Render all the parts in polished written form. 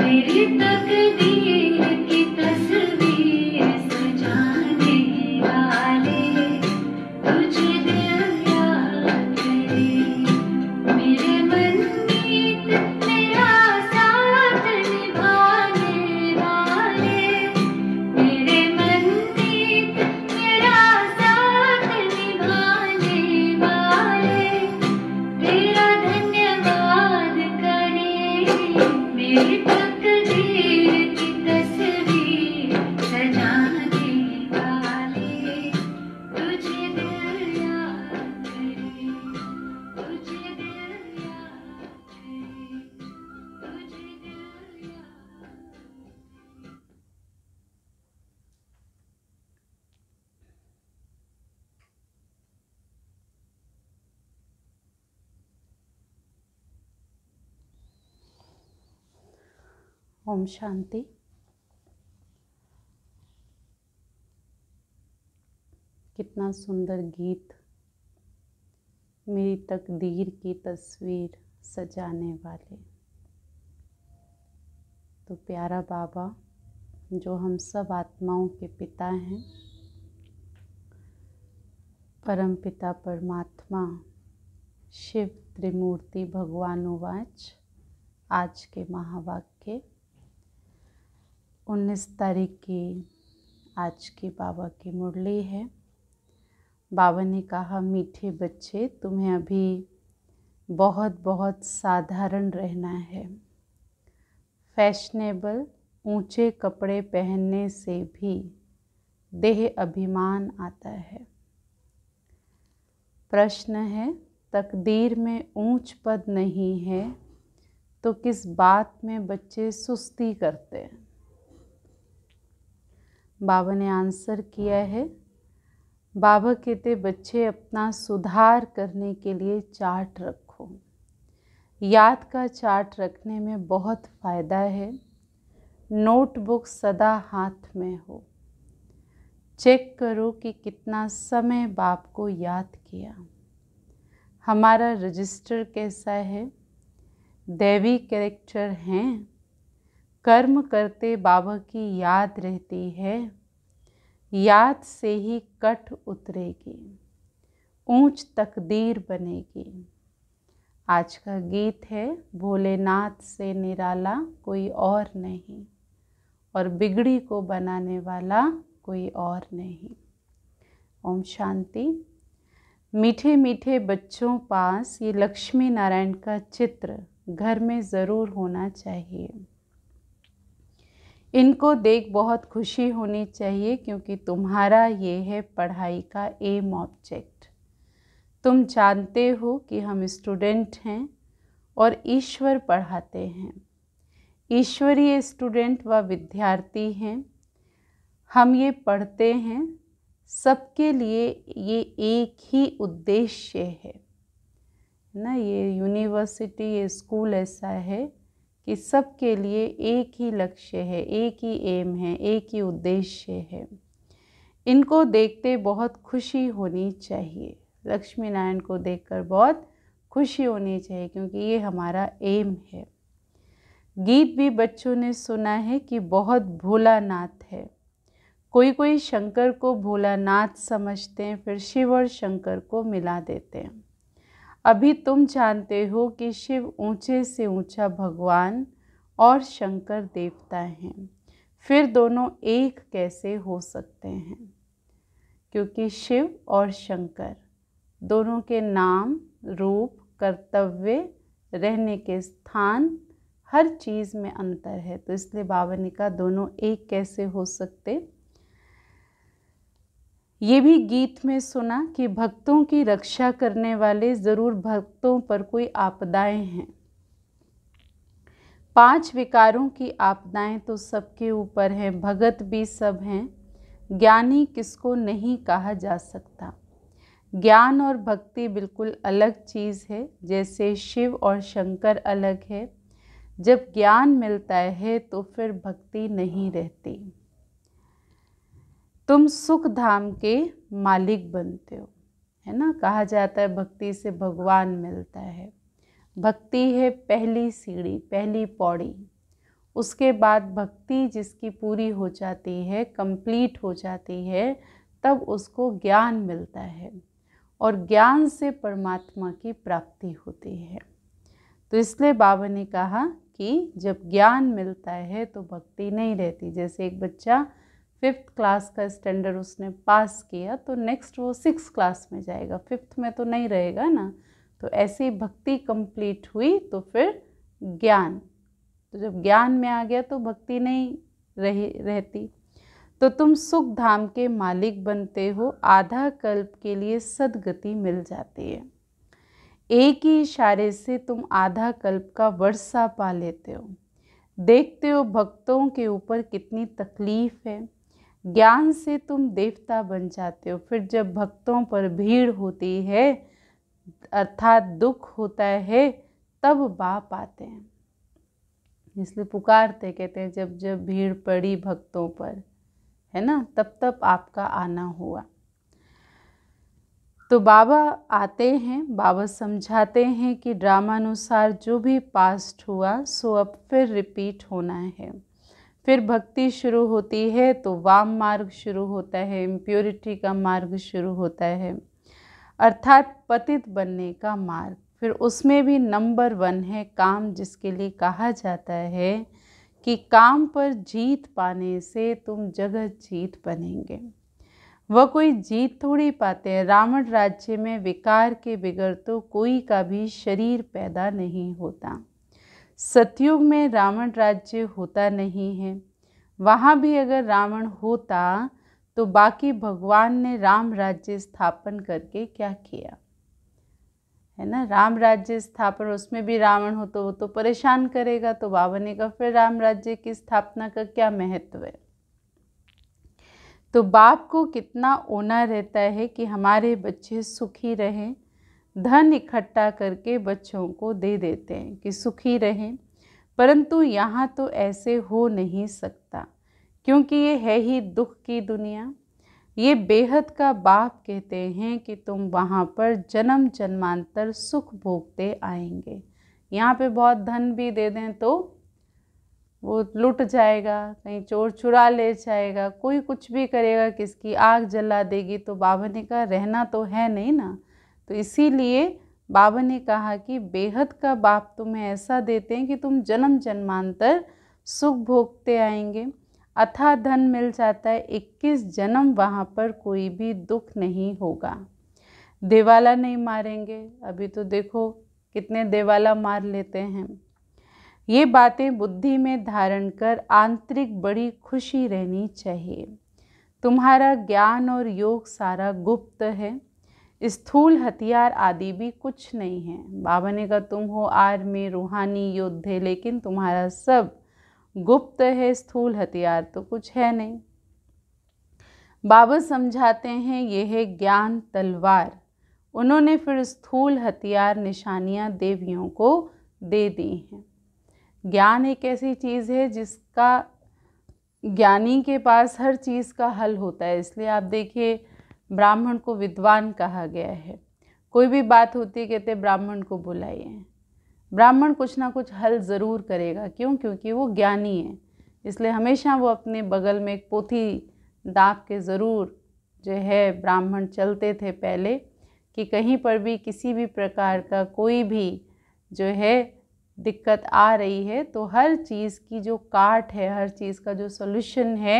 मेरी तकदीर की तस्वीर सजाने वाले तुझे दिल याद करे। मेरे मनमीत मेरा साथ निभाने वाले, मेरे मनमीत मेरा साथ निभाने वाले तेरा धन्यवाद करे। मेरी तकदीर की तस्वीर सजाने वाले तुझे दिल याद करे, तुझे दिल याद करे, तुझे दिल याद। ओम शांति। कितना सुंदर गीत। मेरी तकदीर की तस्वीर सजाने वाले। तो प्यारा बाबा जो हम सब आत्माओं के पिता हैं, परम पिता परमात्मा शिव त्रिमूर्ति भगवानुवाच, आज के महावाक्य 19 तारीख की आज की बाबा की मुरली है। बाबा ने कहा, मीठे बच्चे तुम्हें अभी बहुत बहुत साधारण रहना है। फैशनेबल ऊंचे कपड़े पहनने से भी देह अभिमान आता है। प्रश्न है, तकदीर में ऊंच पद नहीं है तो किस बात में बच्चे सुस्ती करते हैं? बाबा ने आंसर किया है, बाबा कहते बच्चे अपना सुधार करने के लिए चार्ट रखो। याद का चार्ट रखने में बहुत फ़ायदा है। नोटबुक सदा हाथ में हो। चेक करो कि कितना समय बाप को याद किया। हमारा रजिस्टर कैसा है? दैवी कैरेक्टर हैं। कर्म करते बाबा की याद रहती है। याद से ही कट उतरेगी, ऊंच तकदीर बनेगी। आज का गीत है, भोलेनाथ से निराला कोई और नहीं और बिगड़ी को बनाने वाला कोई और नहीं। ओम शांति। मीठे मीठे बच्चों पास ये लक्ष्मी नारायण का चित्र घर में ज़रूर होना चाहिए। इनको देख बहुत खुशी होनी चाहिए क्योंकि तुम्हारा ये है पढ़ाई का एम ऑब्जेक्ट। तुम जानते हो कि हम स्टूडेंट हैं और ईश्वर पढ़ाते हैं। ईश्वरीय स्टूडेंट व विद्यार्थी हैं। हम ये पढ़ते हैं, सबके लिए ये एक ही उद्देश्य है ना। ये यूनिवर्सिटी, ये स्कूल ऐसा है कि सबके लिए एक ही लक्ष्य है, एक ही एम है, एक ही उद्देश्य है। इनको देखते बहुत खुशी होनी चाहिए। लक्ष्मी नारायण को देखकर बहुत खुशी होनी चाहिए क्योंकि ये हमारा एम है। गीत भी बच्चों ने सुना है कि बहुत भोलानाथ है। कोई कोई शंकर को भोलानाथ समझते हैं, फिर शिव और शंकर को मिला देते हैं। अभी तुम जानते हो कि शिव ऊंचे से ऊंचा भगवान और शंकर देवता हैं। फिर दोनों एक कैसे हो सकते हैं? क्योंकि शिव और शंकर दोनों के नाम, रूप, कर्तव्य, रहने के स्थान, हर चीज़ में अंतर है। तो इसलिए बाबा ने कहा दोनों एक कैसे हो सकते। ये भी गीत में सुना कि भक्तों की रक्षा करने वाले ज़रूर भक्तों पर कोई आपदाएं हैं। 5 विकारों की आपदाएं तो सबके ऊपर हैं, भगत भी सब हैं। ज्ञानी किसको नहीं कहा जा सकता। ज्ञान और भक्ति बिल्कुल अलग चीज़ है। जैसे शिव और शंकर अलग है। जब ज्ञान मिलता है तो फिर भक्ति नहीं रहती। तुम सुख धाम के मालिक बनते हो, है ना। कहा जाता है भक्ति से भगवान मिलता है। भक्ति है पहली सीढ़ी, पहली पौड़ी। उसके बाद भक्ति जिसकी पूरी हो जाती है, कंप्लीट हो जाती है, तब उसको ज्ञान मिलता है और ज्ञान से परमात्मा की प्राप्ति होती है। तो इसलिए बाबा ने कहा कि जब ज्ञान मिलता है तो भक्ति नहीं रहती। जैसे एक बच्चा 5th क्लास का स्टैंडर्ड उसने पास किया तो नेक्स्ट वो 6th क्लास में जाएगा, 5th में तो नहीं रहेगा ना। तो ऐसी भक्ति कंप्लीट हुई तो फिर ज्ञान, तो जब ज्ञान में आ गया तो भक्ति नहीं रहती। तो तुम सुख धाम के मालिक बनते हो, आधा कल्प के लिए सद्गति मिल जाती है। एक ही इशारे से तुम आधा कल्प का वर्षा पा लेते हो। देखते हो भक्तों के ऊपर कितनी तकलीफ है, ज्ञान से तुम देवता बन जाते हो। फिर जब भक्तों पर भीड़ होती है अर्थात दुख होता है, तब बाप आते हैं। इसलिए पुकारते, कहते हैं जब जब भीड़ पड़ी भक्तों पर, है ना, तब तब आपका आना हुआ। तो बाबा आते हैं, बाबा समझाते हैं कि ड्रामानुसार जो भी पास्ट हुआ सो अब फिर रिपीट होना है। फिर भक्ति शुरू होती है तो वाम मार्ग शुरू होता है, इम्प्योरिटी का मार्ग शुरू होता है, अर्थात पतित बनने का मार्ग। फिर उसमें भी नंबर 1 है काम, जिसके लिए कहा जाता है कि काम पर जीत पाने से तुम जगत जीत बनेंगे। वह कोई जीत थोड़ी पाते हैं। रावण राज्य में विकार के बिगड़ तो कोई का भी शरीर पैदा नहीं होता। सतयुग में रावण राज्य होता नहीं है। वहाँ भी अगर रावण होता तो बाकी भगवान ने राम राज्य स्थापन करके क्या किया, है ना। राम राज्य स्थापन, उसमें भी रावण हो तो वो तो परेशान करेगा। तो बाबा ने कहा फिर राम राज्य की स्थापना का क्या महत्व है। तो बाप को कितना ओना रहता है कि हमारे बच्चे सुखी रहें। धन इकट्ठा करके बच्चों को दे देते हैं कि सुखी रहें, परंतु यहाँ तो ऐसे हो नहीं सकता, क्योंकि ये है ही दुख की दुनिया। ये बेहद का बाप कहते हैं कि तुम वहाँ पर जन्म जन्मांतर सुख भोगते आएंगे। यहाँ पे बहुत धन भी दे दें तो वो लुट जाएगा, कहीं चोर चुरा ले जाएगा, कोई कुछ भी करेगा, किसकी आग जला देगी। तो बाबा ने कहा रहना तो है नहीं ना। तो इसीलिए बाबा ने कहा कि बेहद का बाप तुम्हें ऐसा देते हैं कि तुम जन्म जन्मांतर सुख भोगते आएंगे। अथाह धन मिल जाता है, 21 जन्म वहाँ पर कोई भी दुख नहीं होगा। देवाला नहीं मारेंगे, अभी तो देखो कितने देवाला मार लेते हैं। ये बातें बुद्धि में धारण कर आंतरिक बड़ी खुशी रहनी चाहिए। तुम्हारा ज्ञान और योग सारा गुप्त है, स्थूल हथियार आदि भी कुछ नहीं है। बाबा ने कहा तुम हो आर्मी रूहानी योद्धे, लेकिन तुम्हारा सब गुप्त है, स्थूल हथियार तो कुछ है नहीं। बाबा समझाते हैं ये है ज्ञान तलवार। उन्होंने फिर स्थूल हथियार निशानियां देवियों को दे दी हैं। ज्ञान एक ऐसी चीज़ है जिसका ज्ञानी के पास हर चीज़ का हल होता है। इसलिए आप देखिए ब्राह्मण को विद्वान कहा गया है। कोई भी बात होती है कहते ब्राह्मण को बुलाइए, ब्राह्मण कुछ ना कुछ हल ज़रूर करेगा। क्यों? क्योंकि वो ज्ञानी है। इसलिए हमेशा वो अपने बगल में एक पोथी दाब के ज़रूर जो है ब्राह्मण चलते थे पहले, कि कहीं पर भी किसी भी प्रकार का कोई भी जो है दिक्कत आ रही है तो हर चीज़ की जो काट है, हर चीज़ का जो सॉल्यूशन है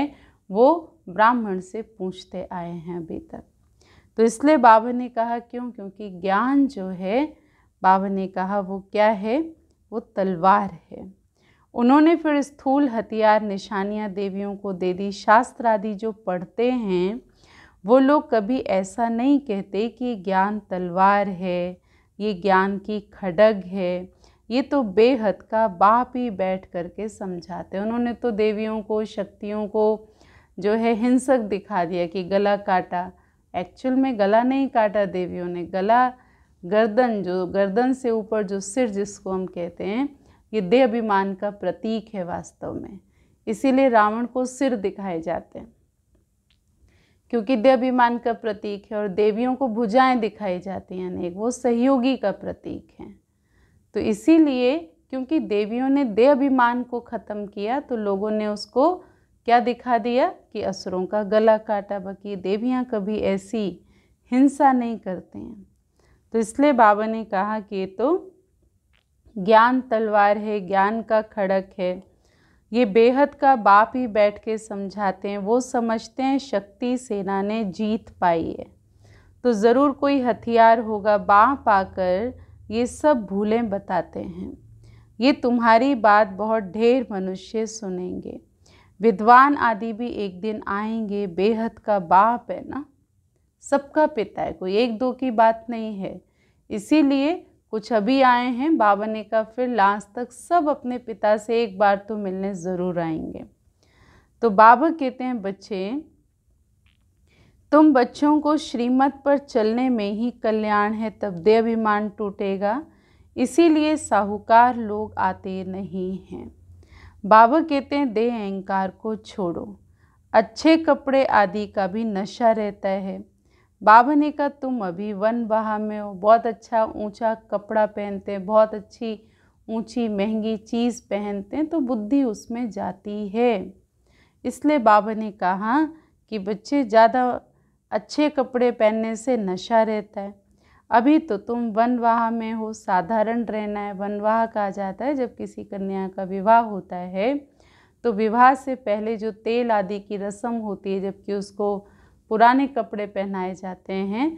वो ब्राह्मण से पूछते आए हैं अभी तक। तो इसलिए बाबा ने कहा क्यों? क्योंकि ज्ञान जो है बाबा ने कहा वो क्या है, वो तलवार है। उन्होंने फिर स्थूल हथियार निशानियां देवियों को दे दी। शास्त्र आदि जो पढ़ते हैं वो लोग कभी ऐसा नहीं कहते कि ज्ञान तलवार है, ये ज्ञान की खड्ग है। ये तो बेहद का बाप ही बैठ करके समझाते हैं। उन्होंने तो देवियों को, शक्तियों को जो है हिंसक दिखा दिया कि गला काटा। एक्चुअल में गला नहीं काटा देवियों ने, गला गर्दन, जो गर्दन से ऊपर जो सिर जिसको हम कहते हैं, ये देह अभिमान का प्रतीक है वास्तव में। इसीलिए रावण को सिर दिखाए जाते हैं क्योंकि देह अभिमान का प्रतीक है, और देवियों को भुजाएं दिखाई जाती हैं अनेक, वो सहयोगी का प्रतीक हैं। तो इसीलिए क्योंकि देवियों ने देह अभिमान को ख़त्म किया तो लोगों ने उसको क्या दिखा दिया कि असुरों का गला काटा। बाकी देवियाँ कभी ऐसी हिंसा नहीं करते हैं। तो इसलिए बाबा ने कहा कि ये तो ज्ञान तलवार है, ज्ञान का खड़क है। ये बेहद का बाप ही बैठ के समझाते हैं। वो समझते हैं शक्ति सेना ने जीत पाई है, तो ज़रूर कोई हथियार होगा। बाप आकर ये सब भूलें बताते हैं। ये तुम्हारी बात बहुत ढेर मनुष्य सुनेंगे। विद्वान आदि भी एक दिन आएंगे। बेहद का बाप है ना, सबका पिता है, कोई एक दो की बात नहीं है। इसीलिए कुछ अभी आए हैं, बाबा ने कहा फिर लास्ट तक सब अपने पिता से एक बार तो मिलने ज़रूर आएंगे। तो बाबा कहते हैं बच्चे, तुम बच्चों को श्रीमत पर चलने में ही कल्याण है, तब देह अभिमान टूटेगा। इसीलिए साहूकार लोग आते नहीं हैं। बाबा कहते हैं देह अहंकार को छोड़ो। अच्छे कपड़े आदि का भी नशा रहता है। बाबा ने कहा तुम अभी वन बहा में हो, बहुत अच्छा ऊंचा कपड़ा पहनते हैं, बहुत अच्छी ऊंची महंगी चीज़ पहनते हैं, तो बुद्धि उसमें जाती है। इसलिए बाबा ने कहा कि बच्चे ज़्यादा अच्छे कपड़े पहनने से नशा रहता है। अभी तो तुम वनवाह में हो, साधारण रहना है। वनवाह कहा जाता है जब किसी कन्या का विवाह होता है तो विवाह से पहले जो तेल आदि की रस्म होती है, जबकि उसको पुराने कपड़े पहनाए जाते हैं,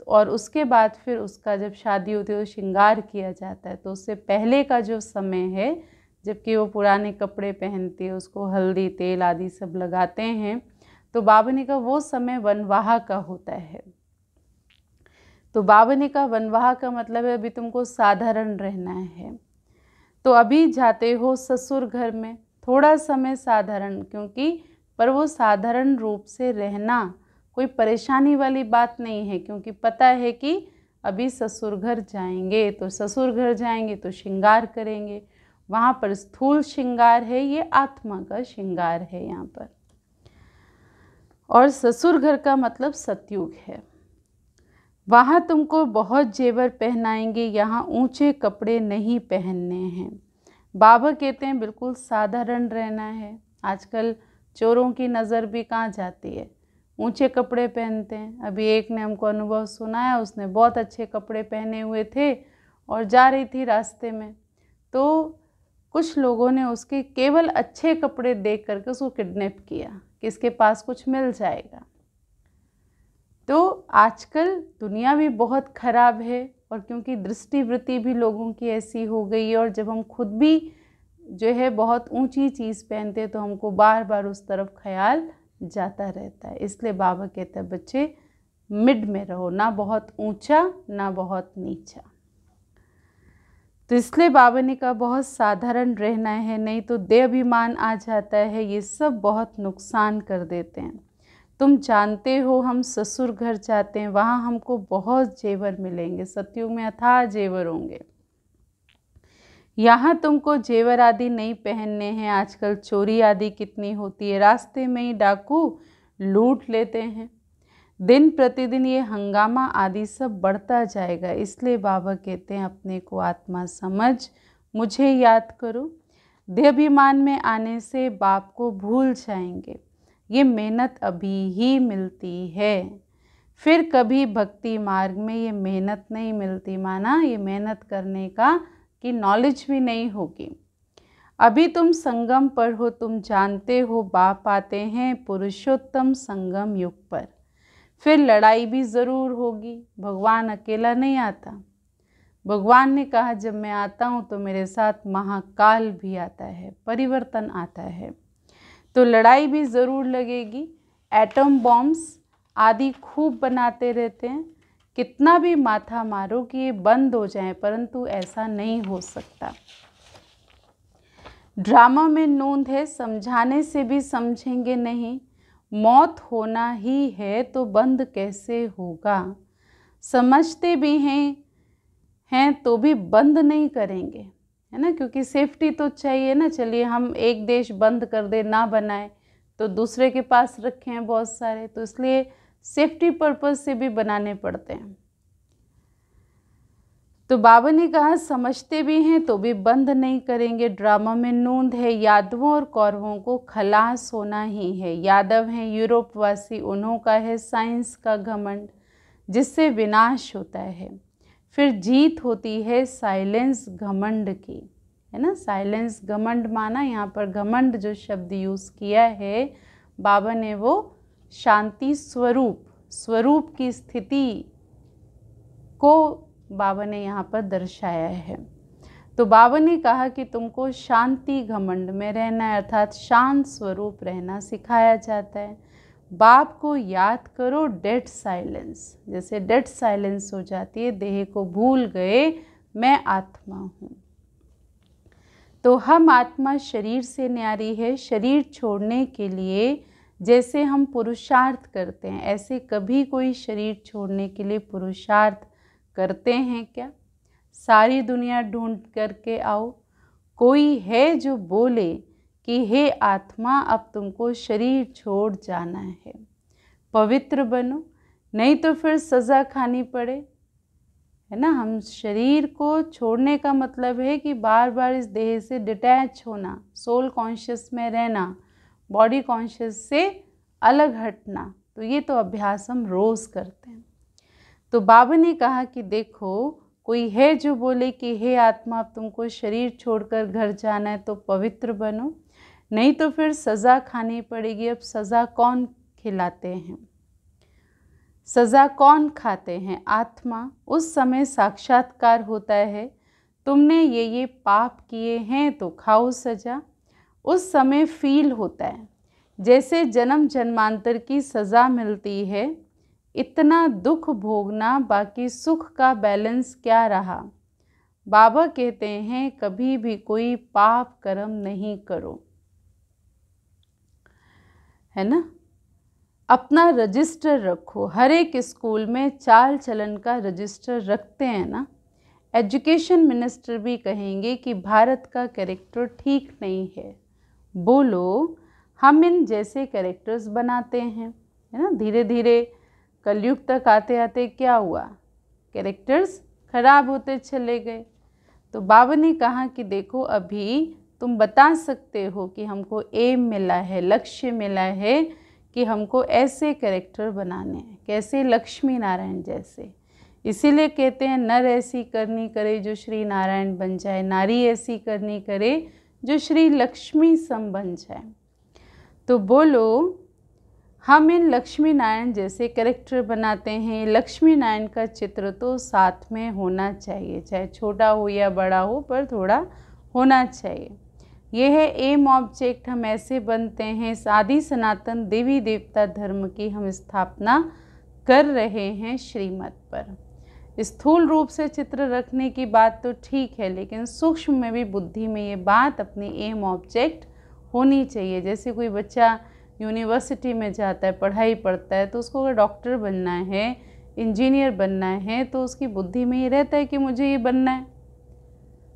और उसके बाद फिर उसका जब शादी होती है तो श्रृंगार किया जाता है। तो उससे पहले का जो समय है जबकि वो पुराने कपड़े पहनती है, उसको हल्दी तेल आदि सब लगाते हैं, तो बाबा ने कहा वो समय वनवाह का होता है। तो बाबा ने कहा वनवाह का मतलब है अभी तुमको साधारण रहना है। तो अभी जाते हो ससुर घर में, थोड़ा समय साधारण, क्योंकि पर वो साधारण रूप से रहना कोई परेशानी वाली बात नहीं है, क्योंकि पता है कि अभी ससुर घर जाएंगे, तो ससुर घर जाएंगे तो श्रृंगार करेंगे। वहाँ पर स्थूल श्रृंगार है, ये आत्मा का श्रृंगार है यहाँ पर। और ससुर घर का मतलब सतयुग है। वहाँ तुमको बहुत जेवर पहनाएंगे, यहाँ ऊंचे कपड़े नहीं पहनने हैं। बाबा कहते हैं बिल्कुल साधारण रहना है। आजकल चोरों की नज़र भी कहाँ जाती है, ऊंचे कपड़े पहनते हैं। अभी एक ने हमको अनुभव सुनाया, उसने बहुत अच्छे कपड़े पहने हुए थे और जा रही थी रास्ते में, तो कुछ लोगों ने उसके केवल अच्छे कपड़े देख करके उसको किडनैप किया कि इसके पास कुछ मिल जाएगा। तो आजकल दुनिया भी बहुत ख़राब है, और क्योंकि दृष्टिवृत्ति भी लोगों की ऐसी हो गई है, और जब हम खुद भी जो है बहुत ऊंची चीज़ पहनते हैं तो हमको बार बार उस तरफ ख्याल जाता रहता है। इसलिए बाबा कहते हैं बच्चे मिड में रहो, ना बहुत ऊंचा ना बहुत नीचा। तो इसलिए बाबा ने कहा बहुत साधारण रहना है, नहीं तो देह अभिमान आ जाता है, ये सब बहुत नुकसान कर देते हैं। तुम जानते हो हम ससुर घर जाते हैं, वहाँ हमको बहुत जेवर मिलेंगे, सतयुग में अथाह जेवर होंगे। यहाँ तुमको जेवर आदि नहीं पहनने हैं। आजकल चोरी आदि कितनी होती है, रास्ते में ही डाकू लूट लेते हैं। दिन प्रतिदिन ये हंगामा आदि सब बढ़ता जाएगा। इसलिए बाबा कहते हैं अपने को आत्मा समझ, मुझे याद करो। देहाभिमान में आने से बाप को भूल जाएंगे। ये मेहनत अभी ही मिलती है, फिर कभी भक्ति मार्ग में ये मेहनत नहीं मिलती। माना ये मेहनत करने का कि नॉलेज भी नहीं होगी। अभी तुम संगम पर हो, तुम जानते हो बाप आते हैं पुरुषोत्तम संगम युग पर। फिर लड़ाई भी ज़रूर होगी, भगवान अकेला नहीं आता। भगवान ने कहा जब मैं आता हूँ तो मेरे साथ महाकाल भी आता है, परिवर्तन आता है, तो लड़ाई भी ज़रूर लगेगी। एटम बॉम्ब्स आदि खूब बनाते रहते हैं, कितना भी माथा मारो कि ये बंद हो जाए, परंतु ऐसा नहीं हो सकता। ड्रामा में नोंद है, समझाने से भी समझेंगे नहीं। मौत होना ही है तो बंद कैसे होगा। समझते भी हैं तो भी बंद नहीं करेंगे, है ना, क्योंकि सेफ्टी तो चाहिए ना। चलिए हम एक देश बंद कर दे, ना बनाए, तो दूसरे के पास रखे हैं बहुत सारे, तो इसलिए सेफ्टी पर्पज़ से भी बनाने पड़ते हैं। तो बाबा ने कहा समझते भी हैं तो भी बंद नहीं करेंगे। ड्रामा में नूंद है, यादवों और कौरवों को खलास होना ही है। यादव हैं यूरोपवासी, उन्हों का है साइंस का घमंड जिससे विनाश होता है। फिर जीत होती है साइलेंस घमंड की, है ना। साइलेंस घमंड माना, यहाँ पर घमंड जो शब्द यूज़ किया है बाबा ने वो शांति स्वरूप की स्थिति को बाबा ने यहाँ पर दर्शाया है। तो बाबा ने कहा कि तुमको शांति घमंड में रहना है, अर्थात शांत स्वरूप रहना सिखाया जाता है। बाप को याद करो, डेड साइलेंस, जैसे डेड साइलेंस हो जाती है, देह को भूल गए, मैं आत्मा हूँ। तो हम आत्मा शरीर से न्यारी है। शरीर छोड़ने के लिए जैसे हम पुरुषार्थ करते हैं, ऐसे कभी कोई शरीर छोड़ने के लिए पुरुषार्थ करते हैं क्या? सारी दुनिया ढूंढ करके आओ, कोई है जो बोले कि हे आत्मा अब तुमको शरीर छोड़ जाना है, पवित्र बनो, नहीं तो फिर सज़ा खानी पड़े, है ना। हम शरीर को छोड़ने का मतलब है कि बार बार इस देह से डिटैच होना, सोल कॉन्शियस में रहना, बॉडी कॉन्शियस से अलग हटना। तो ये तो अभ्यास हम रोज़ करते हैं। तो बाबा ने कहा कि देखो कोई है जो बोले कि हे आत्मा अब तुमको शरीर छोड़कर घर जाना है तो पवित्र बनो, नहीं तो फिर सज़ा खानी पड़ेगी। अब सज़ा कौन खिलाते हैं, सज़ा कौन खाते हैं? आत्मा। उस समय साक्षात्कार होता है, तुमने ये पाप किए हैं तो खाओ सज़ा। उस समय फील होता है जैसे जन्म जन्मांतर की सज़ा मिलती है, इतना दुख भोगना, बाकी सुख का बैलेंस क्या रहा। बाबा कहते हैं कभी भी कोई पाप कर्म नहीं करो, है ना। अपना रजिस्टर रखो। हर एक स्कूल में चाल चलन का रजिस्टर रखते हैं ना। एजुकेशन मिनिस्टर भी कहेंगे कि भारत का कैरेक्टर ठीक नहीं है, बोलो हम इन जैसे कैरेक्टर्स बनाते हैं, है ना। धीरे धीरे कलयुग तक आते आते क्या हुआ, कैरेक्टर्स खराब होते चले गए। तो बाबा ने कहा कि देखो अभी तुम बता सकते हो कि हमको एम मिला है, लक्ष्य मिला है कि हमको ऐसे कैरेक्टर बनाने हैं, कैसे, लक्ष्मी नारायण जैसे। इसीलिए कहते हैं नर ऐसी करनी करे जो श्री नारायण बन जाए, नारी ऐसी करनी करे जो श्री लक्ष्मी सम बन जाए। तो बोलो हम इन लक्ष्मी नारायण जैसे कैरेक्टर बनाते हैं। लक्ष्मी नारायण का चित्र तो साथ में होना चाहिए, चाहे छोटा हो या बड़ा हो, पर थोड़ा होना चाहिए। यह है एम ऑब्जेक्ट। हम ऐसे बनते हैं। आदि सनातन देवी देवता धर्म की हम स्थापना कर रहे हैं श्रीमत पर। स्थूल रूप से चित्र रखने की बात तो ठीक है, लेकिन सूक्ष्म में भी, बुद्धि में ये बात अपनी एम ऑब्जेक्ट होनी चाहिए। जैसे कोई बच्चा यूनिवर्सिटी में जाता है, पढ़ाई पढ़ता है, तो उसको अगर डॉक्टर बनना है, इंजीनियर बनना है, तो उसकी बुद्धि में ये रहता है कि मुझे ये बनना है।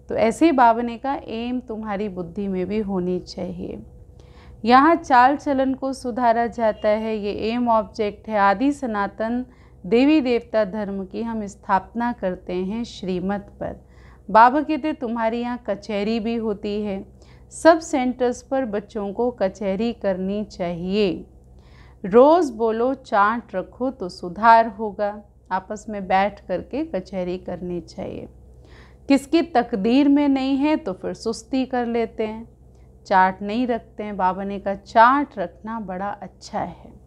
तो ऐसे ही बाबा ने कहा एम तुम्हारी बुद्धि में भी होनी चाहिए। यहाँ चाल चलन को सुधारा जाता है, ये एम ऑब्जेक्ट है। आदि सनातन देवी देवता धर्म की हम स्थापना करते हैं श्रीमत पर। बाबा कहते तुम्हारी यहाँ कचहरी भी होती है। सब सेंटर्स पर बच्चों को कचहरी करनी चाहिए। रोज़ बोलो चार्ट रखो तो सुधार होगा। आपस में बैठ करके कचहरी करनी चाहिए। किसकी तकदीर में नहीं है तो फिर सुस्ती कर लेते हैं, चार्ट नहीं रखते हैं। बाबा ने कहा चार्ट रखना बड़ा अच्छा है।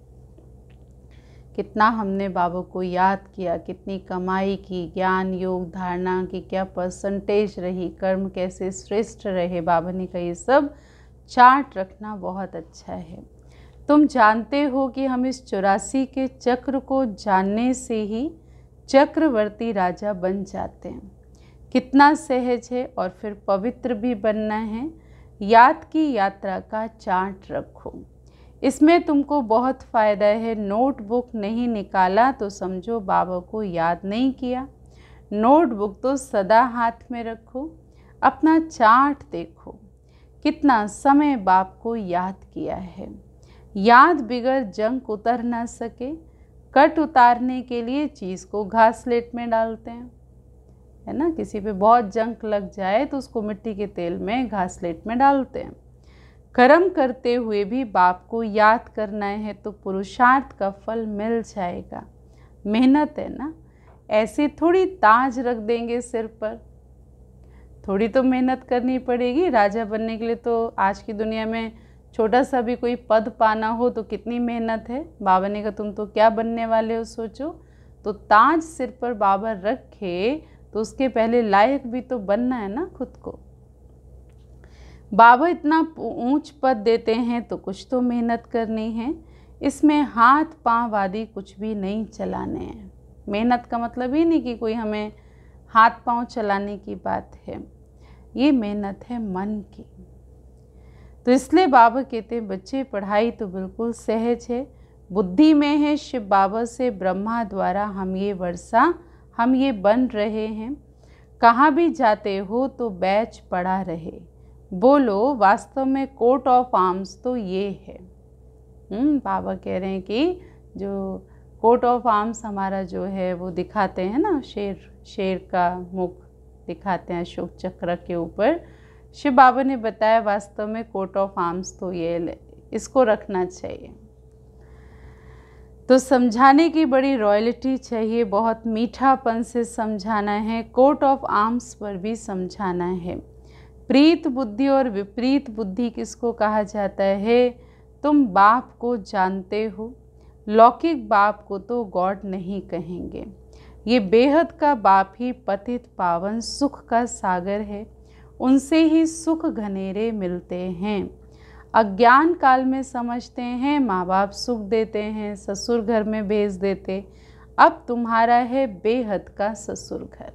कितना हमने बाबा को याद किया, कितनी कमाई की, ज्ञान योग धारणा की क्या परसेंटेज रही, कर्म कैसे श्रेष्ठ रहे। बाबा ने कहा ये सब चार्ट रखना बहुत अच्छा है। तुम जानते हो कि हम इस 84 के चक्र को जानने से ही चक्रवर्ती राजा बन जाते हैं। कितना सहज है। और फिर पवित्र भी बनना है। याद की यात्रा का चार्ट रखो, इसमें तुमको बहुत फ़ायदा है। नोटबुक नहीं निकाला तो समझो बाबा को याद नहीं किया। नोटबुक तो सदा हाथ में रखो। अपना चार्ट देखो, कितना समय बाप को याद किया है। याद बिगड़ जंक उतर ना सके। कट उतारने के लिए चीज़ को घासलेट में डालते हैं, है ना। किसी पे बहुत जंक लग जाए तो उसको मिट्टी के तेल में घासलेट में डालते हैं। कर्म करते हुए भी बाप को याद करना है तो पुरुषार्थ का फल मिल जाएगा। मेहनत है ना, ऐसे थोड़ी ताज रख देंगे सिर पर, थोड़ी तो मेहनत करनी पड़ेगी। राजा बनने के लिए तो आज की दुनिया में छोटा सा भी कोई पद पाना हो तो कितनी मेहनत है। बाबा ने कहा तुम तो क्या बनने वाले हो सोचो। तो ताज सिर पर बाबा रखे तो उसके पहले लायक भी तो बनना है ना खुद को। बाबा इतना ऊंच पद देते हैं तो कुछ तो मेहनत करनी है। इसमें हाथ पांव आदि कुछ भी नहीं चलाने हैं। मेहनत का मतलब ये नहीं कि कोई हमें हाथ पांव चलाने की बात है, ये मेहनत है मन की। तो इसलिए बाबा कहते हैं बच्चे पढ़ाई तो बिल्कुल सहज है, बुद्धि में है शिव बाबा से ब्रह्मा द्वारा हम ये वर्षा हम ये बन रहे हैं। कहाँ भी जाते हो तो बैच पड़ा रहे, बोलो वास्तव में कोट ऑफ आर्म्स तो ये है। बाबा कह रहे हैं कि जो कोट ऑफ आर्म्स हमारा जो है वो दिखाते हैं ना, शेर का मुख दिखाते हैं अशोक चक्र के ऊपर। शिव बाबा ने बताया वास्तव में कोट ऑफ आर्म्स तो ये, इसको रखना चाहिए। तो समझाने की बड़ी रॉयल्टी चाहिए, बहुत मीठापन से समझाना है। कोट ऑफ आर्म्स पर भी समझाना है। प्रीत बुद्धि और विपरीत बुद्धि किसको कहा जाता है? तुम बाप को जानते हो, लौकिक बाप को तो गॉड नहीं कहेंगे। ये बेहद का बाप ही पतित पावन सुख का सागर है, उनसे ही सुख घनेरे मिलते हैं। अज्ञान काल में समझते हैं माँ बाप सुख देते हैं, ससुर घर में भेज देते। अब तुम्हारा है बेहद का ससुर घर,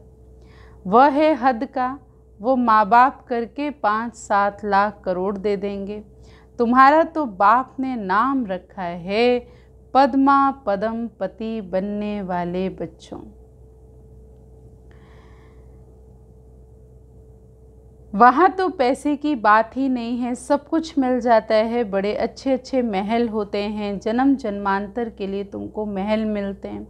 वह है हद का, वो माँ बाप करके 5-7 लाख करोड़ दे देंगे। तुम्हारा तो बाप ने नाम रखा है पद्मा पदम पति बनने वाले बच्चों। वहाँ तो पैसे की बात ही नहीं है, सब कुछ मिल जाता है। बड़े अच्छे अच्छे महल होते हैं, जन्म जन्मांतर के लिए तुमको महल मिलते हैं।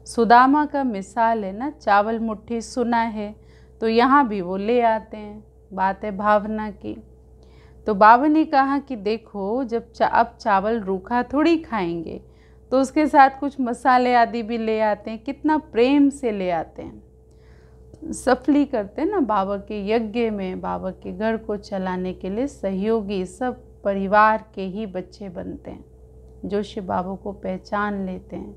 सुदामा का मिसाल है ना, चावल मुट्ठी सुना है तो यहाँ भी वो ले आते हैं। बात है भावना की। तो बाबा ने कहा कि देखो जब अब चावल रूखा थोड़ी खाएंगे तो उसके साथ कुछ मसाले आदि भी ले आते हैं, कितना प्रेम से ले आते हैं। सफली करते हैं ना बाबा के यज्ञ में, बाबा के घर को चलाने के लिए सहयोगी सब परिवार के ही बच्चे बनते हैं जो शिव बाबा को पहचान लेते हैं,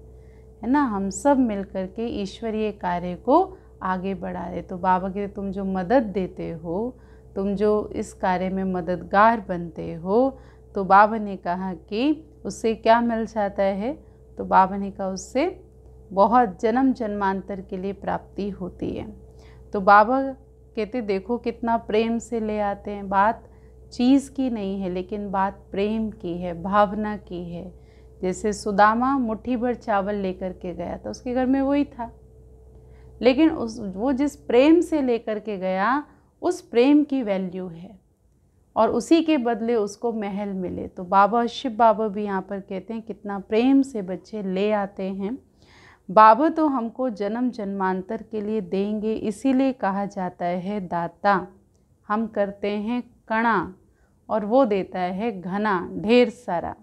है ना। हम सब मिल कर के ईश्वरीय कार्य को आगे बढ़ा रहे। तो बाबा के तुम जो मदद देते हो, तुम जो इस कार्य में मददगार बनते हो, तो बाबा ने कहा कि उससे क्या मिल जाता है? तो बाबा ने कहा उससे बहुत जन्म जन्मांतर के लिए प्राप्ति होती है। तो बाबा कहते देखो कितना प्रेम से ले आते हैं। बात चीज़ की नहीं है लेकिन बात प्रेम की है, भावना की है। जैसे सुदामा मुट्ठी भर चावल लेकर के गया था, उसके घर में वही था, लेकिन वो जिस प्रेम से लेकर के गया उस प्रेम की वैल्यू है और उसी के बदले उसको महल मिले। तो बाबा शिव बाबा भी यहाँ पर कहते हैं कितना प्रेम से बच्चे ले आते हैं। बाबा तो हमको जन्म जन्मांतर के लिए देंगे, इसीलिए कहा जाता है दाता। हम करते हैं कणा और वो देता है घना, ढेर सारा।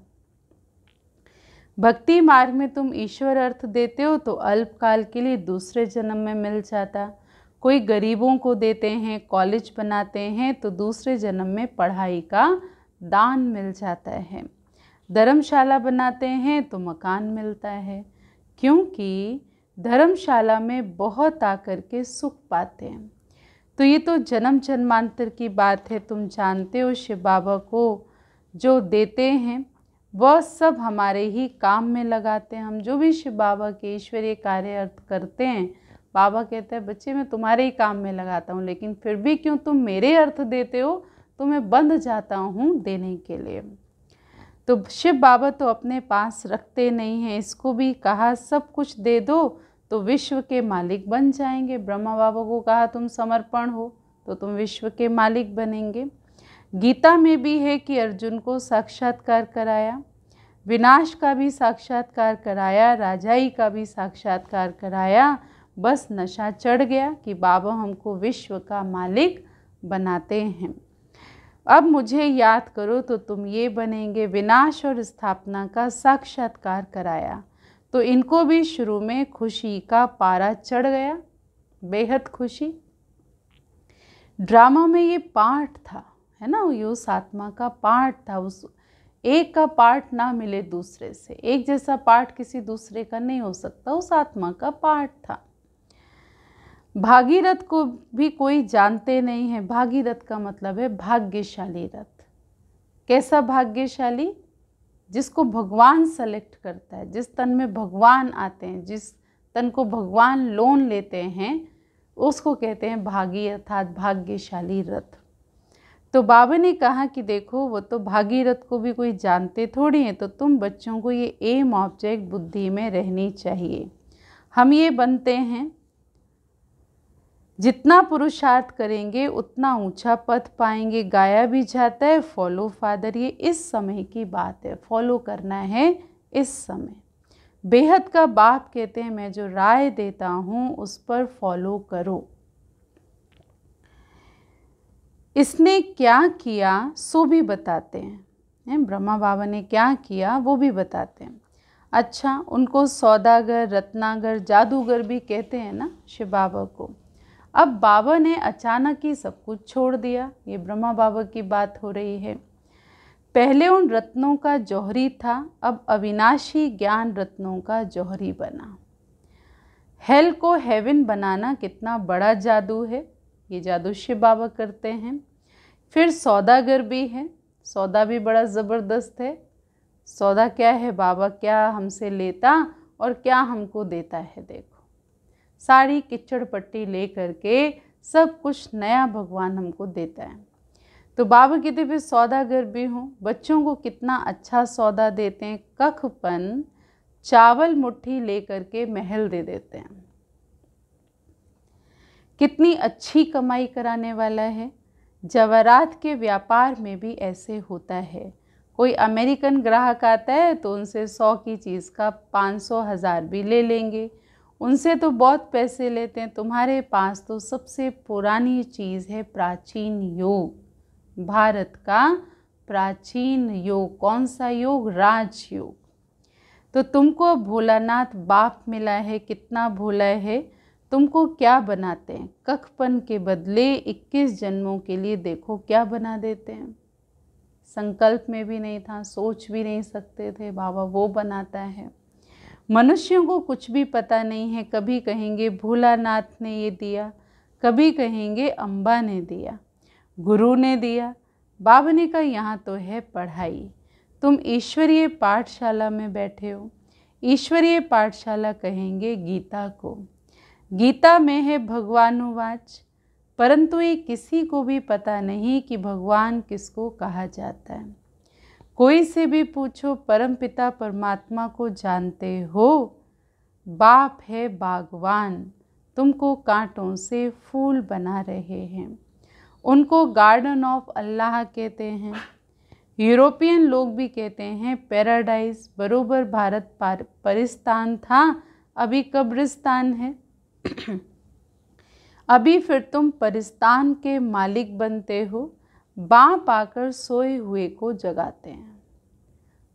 भक्ति मार्ग में तुम ईश्वर अर्थ देते हो तो अल्पकाल के लिए दूसरे जन्म में मिल जाता। कोई गरीबों को देते हैं, कॉलेज बनाते हैं तो दूसरे जन्म में पढ़ाई का दान मिल जाता है। धर्मशाला बनाते हैं तो मकान मिलता है, क्योंकि धर्मशाला में बहुत आकर के सुख पाते हैं। तो ये तो जन्म जन्मांतर की बात है। तुम जानते हो शिव बाबा को जो देते हैं वह सब हमारे ही काम में लगाते हैं। हम जो भी शिव बाबा के ईश्वरीय कार्य अर्थ करते हैं, बाबा कहते हैं बच्चे मैं तुम्हारे ही काम में लगाता हूँ, लेकिन फिर भी क्यों तुम मेरे अर्थ देते हो तो मैं बंध जाता हूँ देने के लिए। तो शिव बाबा तो अपने पास रखते नहीं हैं, इसको भी कहा सब कुछ दे दो तो विश्व के मालिक बन जाएंगे। ब्रह्मा बाबा को कहा तुम समर्पण हो तो तुम विश्व के मालिक बनेंगे। गीता में भी है कि अर्जुन को साक्षात्कार कराया, विनाश का भी साक्षात्कार कराया, राजाई का भी साक्षात्कार कराया, बस नशा चढ़ गया कि बाबा हमको विश्व का मालिक बनाते हैं। अब मुझे याद करो तो तुम ये बनेंगे। विनाश और स्थापना का साक्षात्कार कराया तो इनको भी शुरू में खुशी का पारा चढ़ गया, बेहद खुशी। ड्रामा में ये पार्ट था, है ना, ये उस आत्मा का पार्ट था। उस एक का पार्ट ना मिले दूसरे से, एक जैसा पार्ट किसी दूसरे का नहीं हो सकता, उस आत्मा का पार्ट था। भागीरथ को भी कोई जानते नहीं है। भागीरथ का मतलब है भाग्यशाली रथ। कैसा भाग्यशाली? जिसको भगवान सेलेक्ट करता है, जिस तन में भगवान आते हैं, जिस तन को भगवान लोन लेते हैं, उसको कहते हैं भागी अर्थात भाग्यशाली रथ। तो बाबा ने कहा कि देखो वो तो भागीरथ को भी कोई जानते थोड़ी हैं, तो तुम बच्चों को ये एम ऑब्जेक्ट बुद्धि में रहनी चाहिए। हम ये बनते हैं, जितना पुरुषार्थ करेंगे उतना ऊंचा पद पाएंगे। गाया भी जाता है फॉलो फादर, ये इस समय की बात है, फॉलो करना है इस समय। बेहद का बाप कहते हैं मैं जो राय देता हूँ उस पर फॉलो करो। इसने क्या किया सो भी बताते हैं, ब्रह्मा बाबा ने क्या किया वो भी बताते हैं। अच्छा, उनको सौदागर, रत्नागर, जादूगर भी कहते हैं ना शिव बाबा को। अब बाबा ने अचानक ही सब कुछ छोड़ दिया, ये ब्रह्मा बाबा की बात हो रही है। पहले उन रत्नों का जौहरी था, अब अविनाशी ज्ञान रत्नों का जौहरी बना। हेल को हेवन बनाना कितना बड़ा जादू है, ये जादू शिव बाबा करते हैं। फिर सौदागर भी है, सौदा भी बड़ा ज़बरदस्त है। सौदा क्या है? बाबा क्या हमसे लेता और क्या हमको देता है। देखो सारी किचड़ पट्टी ले करके सब कुछ नया भगवान हमको देता है। तो बाबा कहते फिर सौदागर भी हूँ। बच्चों को कितना अच्छा सौदा देते हैं, कखपन चावल मुट्ठी ले करके महल दे देते हैं। कितनी अच्छी कमाई कराने वाला है। जवाहरात के व्यापार में भी ऐसे होता है। कोई अमेरिकन ग्राहक आता है तो उनसे 100 की चीज़ का 500 1000 भी ले लेंगे, उनसे तो बहुत पैसे लेते हैं। तुम्हारे पास तो सबसे पुरानी चीज़ है प्राचीन योग, भारत का प्राचीन योग। कौन सा योग? राजयोग। तो तुमको भोलानाथ बाप मिला है, कितना भोला है। तुमको क्या बनाते हैं? कखपन के बदले 21 जन्मों के लिए देखो क्या बना देते हैं। संकल्प में भी नहीं था, सोच भी नहीं सकते थे, बाबा वो बनाता है। मनुष्यों को कुछ भी पता नहीं है। कभी कहेंगे भोलानाथ ने ये दिया, कभी कहेंगे अम्बा ने दिया, गुरु ने दिया। बाबा ने कहा यहाँ तो है पढ़ाई। तुम ईश्वरीय पाठशाला में बैठे हो। ईश्वरीय पाठशाला कहेंगे गीता को। गीता में है भगवानुवाच, परंतु ये किसी को भी पता नहीं कि भगवान किसको कहा जाता है। कोई से भी पूछो परमपिता परमात्मा को जानते हो? बाप है बागवान, तुमको कांटों से फूल बना रहे हैं। उनको गार्डन ऑफ अल्लाह कहते हैं। यूरोपियन लोग भी कहते हैं पैराडाइज। बरोबर भारत परिस्तान था, अभी कब्रिस्तान है। अभी फिर तुम परिस्तान के मालिक बनते हो। बाप आकर सोए हुए को जगाते हैं।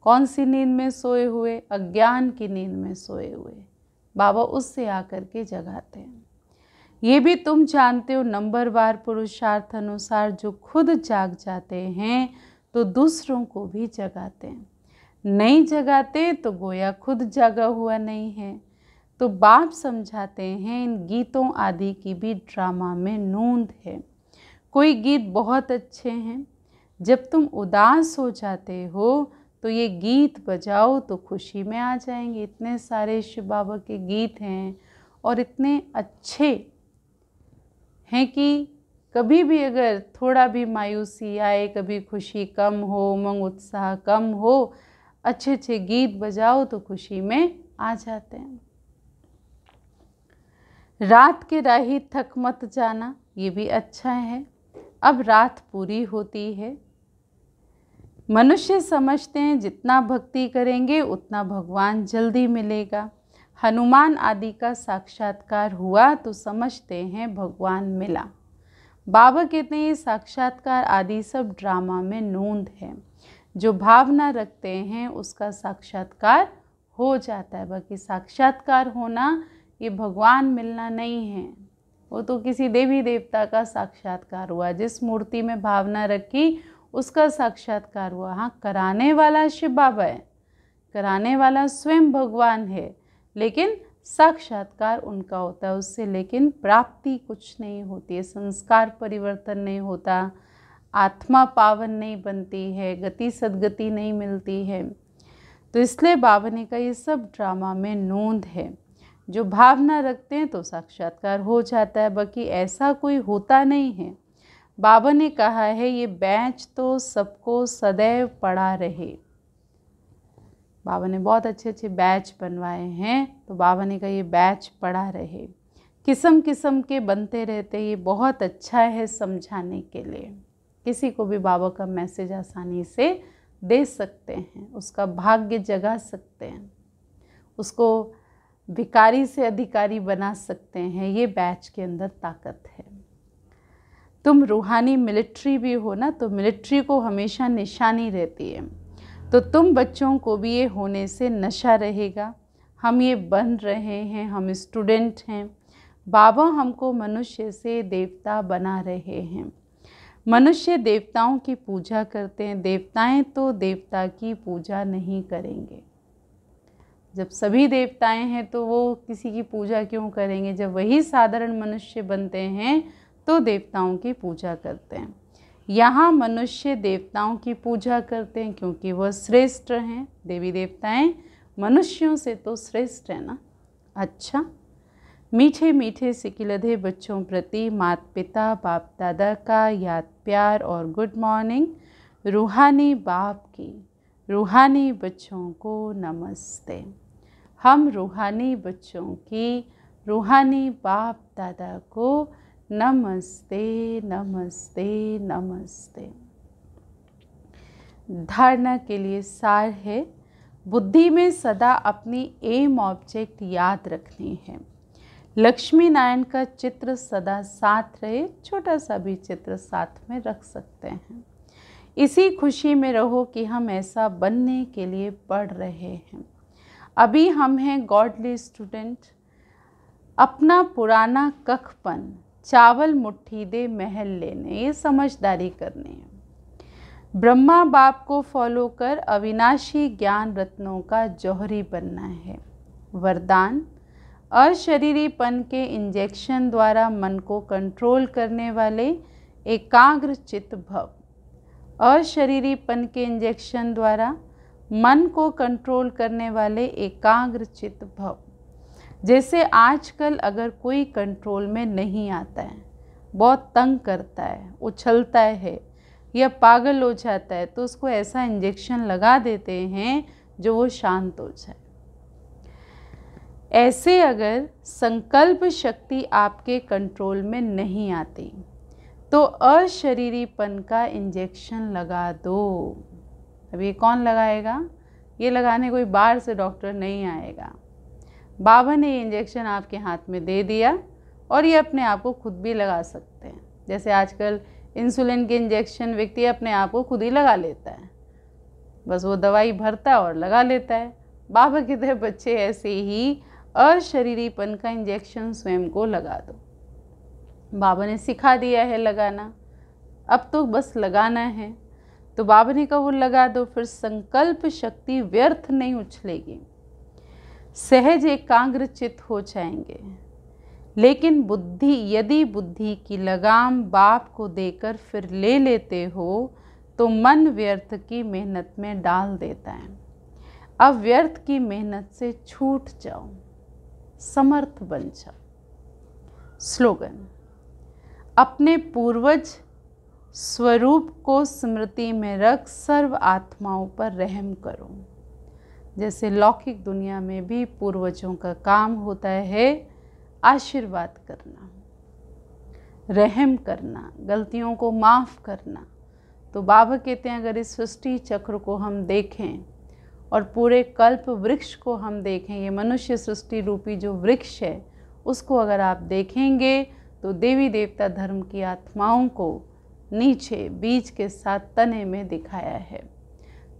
कौन सी नींद में सोए हुए? अज्ञान की नींद में सोए हुए। बाबा उससे आकर के जगाते हैं। ये भी तुम जानते हो, नंबरवार पुरुषार्थ अनुसार जो खुद जाग जाते हैं तो दूसरों को भी जगाते हैं। नहीं जगाते तो गोया खुद जागा हुआ नहीं है। तो बाप समझाते हैं इन गीतों आदि की भी ड्रामा में नूंद है। कोई गीत बहुत अच्छे हैं, जब तुम उदास हो जाते हो तो ये गीत बजाओ तो खुशी में आ जाएंगे। इतने सारे शिव बाबा के गीत हैं और इतने अच्छे हैं कि कभी भी अगर थोड़ा भी मायूसी आए, कभी खुशी कम हो, उमंग उत्साह कम हो, अच्छे अच्छे गीत बजाओ तो खुशी में आ जाते हैं। रात के राही थक मत जाना, ये भी अच्छा है। अब रात पूरी होती है। मनुष्य समझते हैं जितना भक्ति करेंगे उतना भगवान जल्दी मिलेगा। हनुमान आदि का साक्षात्कार हुआ तो समझते हैं भगवान मिला। बाबा कहते हैं ये साक्षात्कार आदि सब ड्रामा में नोंद है। जो भावना रखते हैं उसका साक्षात्कार हो जाता है। बाकी साक्षात्कार होना ये भगवान मिलना नहीं है, वो तो किसी देवी देवता का साक्षात्कार हुआ। जिस मूर्ति में भावना रखी उसका साक्षात्कार हुआ। हाँ, कराने वाला शिव बाबा है, कराने वाला स्वयं भगवान है, लेकिन साक्षात्कार उनका होता है उससे, लेकिन प्राप्ति कुछ नहीं होती है, संस्कार परिवर्तन नहीं होता, आत्मा पावन नहीं बनती है, गति सदगति नहीं मिलती है। तो इसलिए बाबा ने कहा ये सब ड्रामा में नोंद है। जो भावना रखते हैं तो साक्षात्कार हो जाता है, बाकी ऐसा कोई होता नहीं है। बाबा ने कहा है ये बैच तो सबको सदैव पड़ा रहे। बाबा ने बहुत अच्छे अच्छे बैच बनवाए हैं, तो बाबा ने कहा ये बैच पड़ा रहे, किस्म किस्म के बनते रहते। ये बहुत अच्छा है समझाने के लिए। किसी को भी बाबा का मैसेज आसानी से दे सकते हैं, उसका भाग्य जगा सकते हैं, उसको भिखारी से अधिकारी बना सकते हैं। ये बैच के अंदर ताकत है। तुम रूहानी मिलिट्री भी हो ना, तो मिलिट्री को हमेशा निशानी रहती है। तो तुम बच्चों को भी ये होने से नशा रहेगा। हम ये बन रहे हैं, हम स्टूडेंट हैं। बाबा हमको मनुष्य से देवता बना रहे हैं। मनुष्य देवताओं की पूजा करते हैं, देवताएं तो देवता की पूजा नहीं करेंगे। जब सभी देवताएं हैं तो वो किसी की पूजा क्यों करेंगे? जब वही साधारण मनुष्य बनते हैं तो देवताओं की पूजा करते हैं। यहाँ मनुष्य देवताओं की पूजा करते हैं क्योंकि वह श्रेष्ठ हैं। देवी देवताएं मनुष्यों से तो श्रेष्ठ है ना। अच्छा, मीठे मीठे सिकिलधे बच्चों प्रति माता पिता बाप दादा का याद प्यार और गुड मॉर्निंग। रूहानी बाप की रूहानी बच्चों को नमस्ते। हम रूहानी बच्चों की रूहानी बाप दादा को नमस्ते नमस्ते नमस्ते। धारणा के लिए सार है, बुद्धि में सदा अपनी एम ऑब्जेक्ट याद रखनी है। लक्ष्मी नारायण का चित्र सदा साथ रहे, छोटा सा भी चित्र साथ में रख सकते हैं। इसी खुशी में रहो कि हम ऐसा बनने के लिए पढ़ रहे हैं। अभी हम हैं गॉडली स्टूडेंट। अपना पुराना कखपन चावल मुट्ठी दे महल लेने, ये समझदारी करनी है। ब्रह्मा बाप को फॉलो कर अविनाशी ज्ञान रत्नों का जौहरी बनना है। वरदान, अशरीरीपन के इंजेक्शन द्वारा मन को कंट्रोल करने वाले एकाग्र चित्त भव। अशरीरीपन के इंजेक्शन द्वारा मन को कंट्रोल करने वाले एकाग्र चित्त भव। जैसे आजकल अगर कोई कंट्रोल में नहीं आता है, बहुत तंग करता है, उछलता है या पागल हो जाता है, तो उसको ऐसा इंजेक्शन लगा देते हैं जो वो शांत हो जाए। ऐसे अगर संकल्प शक्ति आपके कंट्रोल में नहीं आती तो अशरीरीपन का इंजेक्शन लगा दो। अब ये कौन लगाएगा? ये लगाने कोई बाहर से डॉक्टर नहीं आएगा। बाबा ने ये इंजेक्शन आपके हाथ में दे दिया और ये अपने आप को खुद भी लगा सकते हैं। जैसे आजकल इंसुलिन के इंजेक्शन व्यक्ति अपने आप को खुद ही लगा लेता है, बस वो दवाई भरता है और लगा लेता है। बाबा की तरह बच्चे ऐसे ही अशरीरीपन का इंजेक्शन स्वयं को लगा दो। बाबा ने सिखा दिया है लगाना, अब तो बस लगाना है। तो बाबा ने कहा वो लगा दो, फिर संकल्प शक्ति व्यर्थ नहीं उछलेगी, सहज एकाग्र चित्त हो जाएंगे। लेकिन बुद्धि, यदि बुद्धि की लगाम बाप को देकर फिर ले लेते हो तो मन व्यर्थ की मेहनत में डाल देता है। अब व्यर्थ की मेहनत से छूट जाओ, समर्थ बन जाओ। स्लोगन, अपने पूर्वज स्वरूप को स्मृति में रख सर्व आत्माओं पर रहम करो। जैसे लौकिक दुनिया में भी पूर्वजों का काम होता है आशीर्वाद करना, रहम करना, गलतियों को माफ़ करना। तो बाबा कहते हैं अगर इस सृष्टि चक्र को हम देखें, और पूरे कल्प वृक्ष को हम देखें, ये मनुष्य सृष्टि रूपी जो वृक्ष है उसको अगर आप देखेंगे तो देवी देवता धर्म की आत्माओं को नीचे बीज के साथ तने में दिखाया है।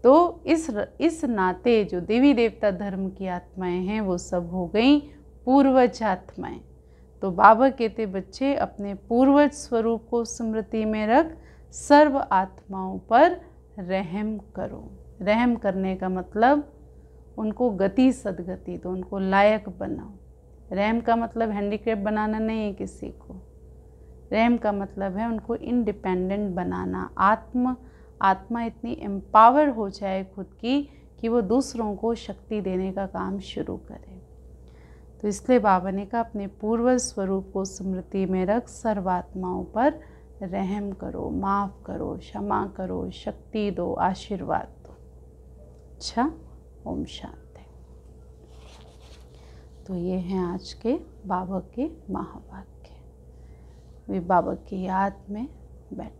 तो इस नाते जो देवी देवता धर्म की आत्माएं हैं वो सब हो गई पूर्वज आत्माएं। तो बाबा कहते बच्चे अपने पूर्वज स्वरूप को स्मृति में रख सर्व आत्माओं पर रहम करो। रहम करने का मतलब उनको गति सदगति दो, उनको लायक बनाओ। रहम का मतलब हैंडीक्राफ्ट बनाना नहीं है किसी को। रहम का मतलब है उनको इंडिपेंडेंट बनाना। आत्मा इतनी एम्पावर हो जाए खुद की कि वो दूसरों को शक्ति देने का काम शुरू करे। तो इसलिए बाबा ने कहा अपने पूर्वज स्वरूप को स्मृति में रख सर्वात्माओं पर रहम करो, माफ़ करो, क्षमा करो, शक्ति दो, आशीर्वाद दो। अच्छा, ओम शांति। तो ये हैं आज के बाबा के महावाक्य। वे बाबा की याद में बैठ